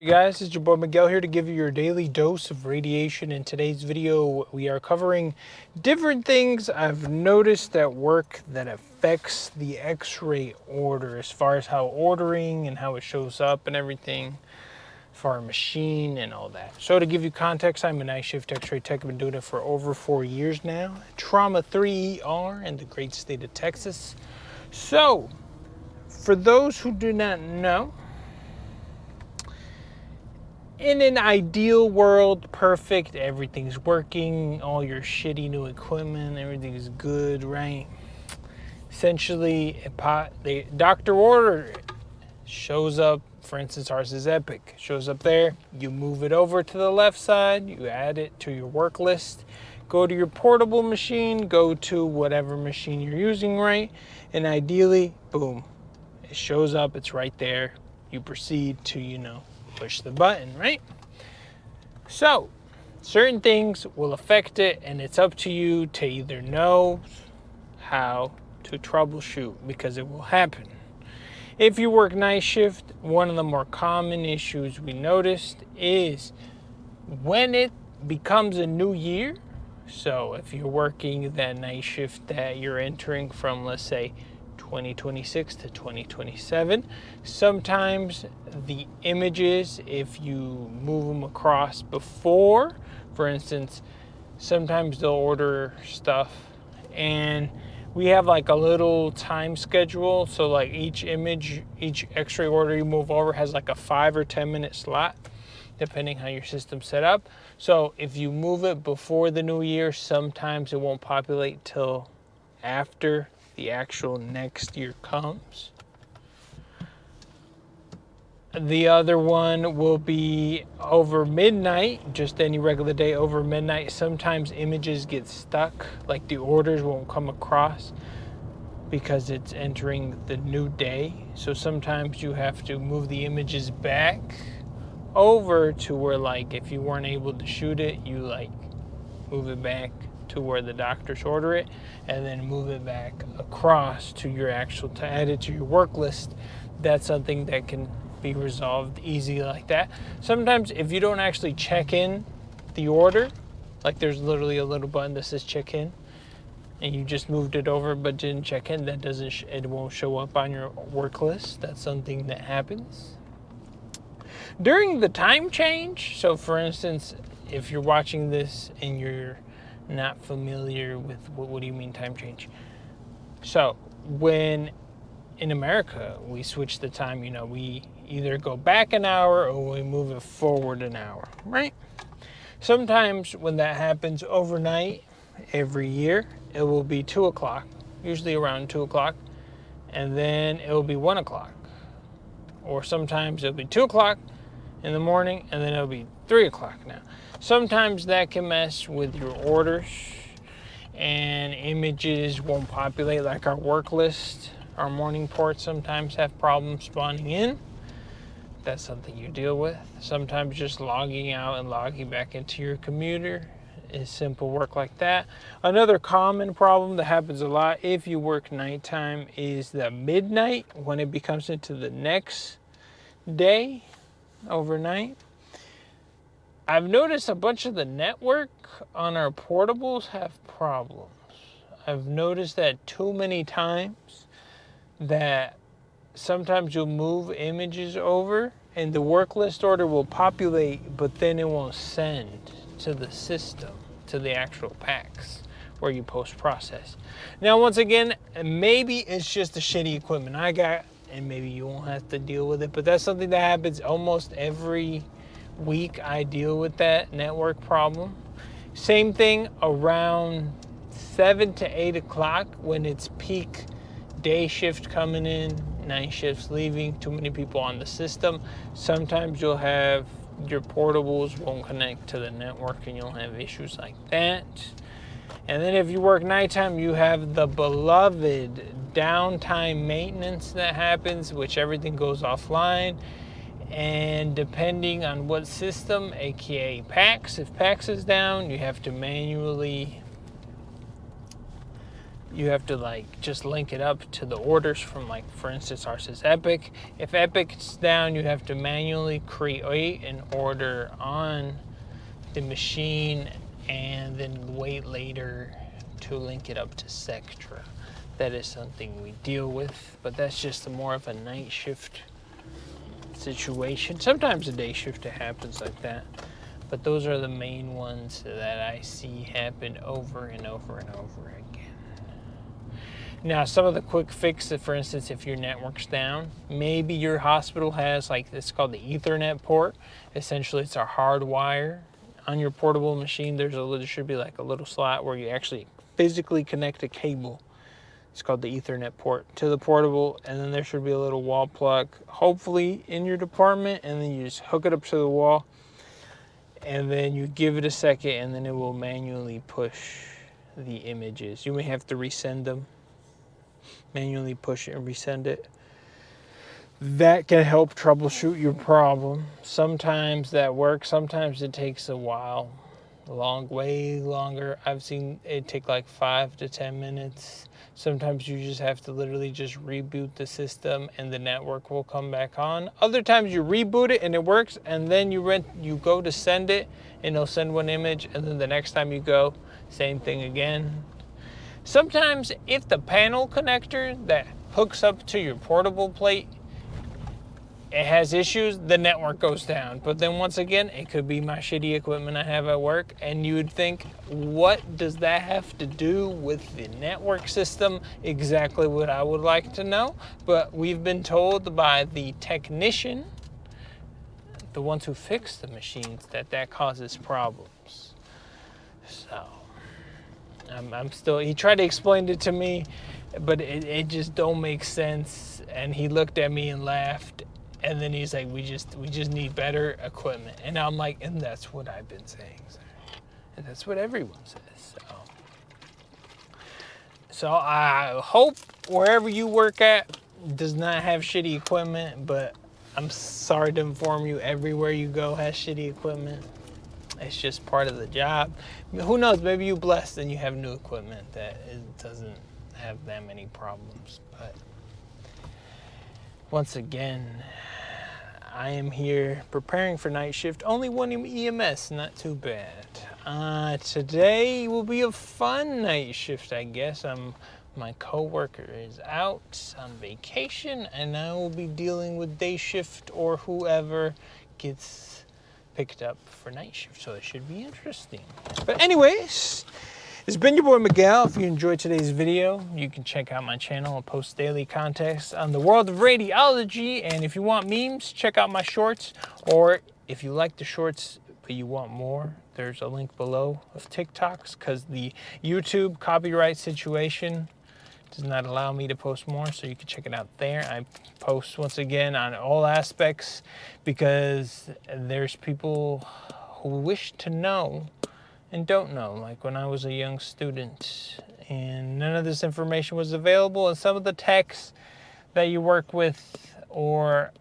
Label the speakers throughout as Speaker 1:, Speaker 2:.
Speaker 1: Hey guys, it's your boy Miguel here to give you your daily dose of radiation. In today's video, we are covering different things I've noticed at work that affects the X-ray order, as far as how ordering and how it shows up and everything for our machine and all that. So to give you context, I'm a night shift X-ray tech. I've been doing it for over 4 years now. Trauma 3ER in the great state of Texas. So, for those who do not know, in an ideal world, perfect, everything's working, all your shitty new equipment, everything's good, right? Essentially, the doctor order shows up. For instance, ours is Epic. Shows up there, you move it over to the left side, you add it to your work list, go to your portable machine, go to whatever machine you're using, right? And ideally, boom, it shows up, it's right there. You proceed to, push the button, right? So, certain things will affect it, and it's up to you to either know how to troubleshoot, because it will happen. If you work night shift, one of the more common issues we noticed is when it becomes a new year. So if you're working that night shift that you're entering from, let's say, 2026 to 2027, sometimes the images, if you move them across before, for instance, sometimes they'll order stuff and we have like a little time schedule. So like each image, each X-ray order you move over has like a 5 or 10 minute slot, depending how your system's set up. So if you move it before the new year, sometimes it won't populate till after the actual next year comes. The other one will be over midnight, just any regular day over midnight. Sometimes images get stuck, like the orders won't come across because it's entering the new day. So sometimes you have to move the images back over to where, like, if you weren't able to shoot it, you like move it back to where the doctors order it, and then move it back across to your to add it to your work list. That's something that can be resolved easy like that. Sometimes if you don't actually check in the order, like there's literally a little button that says check in, and you just moved it over but didn't check in, that it won't show up on your work list. That's something that happens during the time change. So for instance, if you're watching this and you're not familiar with what do you mean time change? So when in America we switch the time, we either go back an hour or we move it forward an hour, right? Sometimes when that happens overnight, every year, it will be 2 o'clock, usually around 2 o'clock, and then it will be 1 o'clock. Or sometimes it'll be 2 o'clock in the morning, and then it'll be 3 o'clock now. Sometimes that can mess with your orders, and images won't populate, like our work list. Our morning ports sometimes have problems spawning in. That's something you deal with. Sometimes just logging out and logging back into your computer is simple work like that. Another common problem that happens a lot if you work nighttime is the midnight, when it becomes into the next day, overnight. I've noticed a bunch of the network on our portables have problems. I've noticed that too many times that sometimes you'll move images over and the work list order will populate, but then it won't send to the system, to the actual packs where you post-process. Now, once again, maybe it's just the shitty equipment I got and maybe you won't have to deal with it, but that's something that happens almost every week. I deal with that network problem. Same thing around 7 to 8 o'clock when it's peak day shift coming in, night shifts leaving, too many people on the system. Sometimes you'll have your portables won't connect to the network and you'll have issues like that. And then if you work nighttime, you have the beloved downtime maintenance that happens, which everything goes offline. And depending on what system, aka PAX, if PAX is down, you have to manually you have to like just link it up to the orders from, like, for instance, ours is Epic. If Epic's down, you have to manually create an order on the machine and then wait later to link it up to Sectra. That is something we deal with, but that's just more of a night shift situation. Sometimes a day shift it happens like that, but those are the main ones that I see happen over and over and over again. Now, some of the quick fixes, for instance, if your network's down, maybe your hospital has, like, it's called the Ethernet port. Essentially, it's a hard wire. On your portable machine, there should be like a little slot where you actually physically connect a cable. It's called the Ethernet port to the portable, and then there should be a little wall plug, hopefully in your department, and then you just hook it up to the wall, and then you give it a second, and then it will manually push the images. You may have to resend them, manually push it and resend it. That can help troubleshoot your problem. Sometimes that works, sometimes it takes a while, way longer. I've seen it take like 5 to 10 minutes. Sometimes you just have to literally just reboot the system and the network will come back on. Other times you reboot it and it works, and then you go to send it and it'll send one image, and then the next time you go, same thing again. Sometimes if the panel connector that hooks up to your portable plate, it has issues, the network goes down. But then once again, it could be my shitty equipment I have at work, and you would think, what does that have to do with the network system? Exactly what I would like to know. But we've been told by the technician, the ones who fix the machines, that causes problems. So I'm still, he tried to explain it to me, but it just don't make sense. And he looked at me and laughed. And then he's like, we just need better equipment. And I'm like, and that's what I've been saying, sir. And that's what everyone says. So I hope wherever you work at does not have shitty equipment, but I'm sorry to inform you, everywhere you go has shitty equipment. It's just part of the job. I mean, who knows, maybe you're blessed and you have new equipment that it doesn't have that many problems. But once again, I am here preparing for night shift. Only one EMS, not too bad. Today will be a fun night shift, I guess. My coworker is out on vacation, and I will be dealing with day shift or whoever gets picked up for night shift. So it should be interesting. But anyways, it's been your boy Miguel. If you enjoyed today's video, you can check out my channel. I post daily contests on the world of radiology. And if you want memes, check out my shorts. Or if you like the shorts but you want more, there's a link below of TikToks, because the YouTube copyright situation does not allow me to post more. So you can check it out there. I post once again on all aspects because there's people who wish to know and don't know. Like when I was a young student and none of this information was available, and some of the techs that you work with, or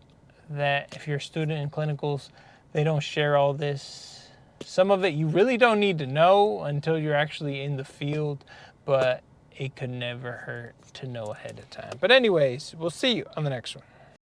Speaker 1: that if you're a student in clinicals, they don't share all this. Some of it you really don't need to know until you're actually in the field, but it could never hurt to know ahead of time. But anyways, we'll see you on the next one.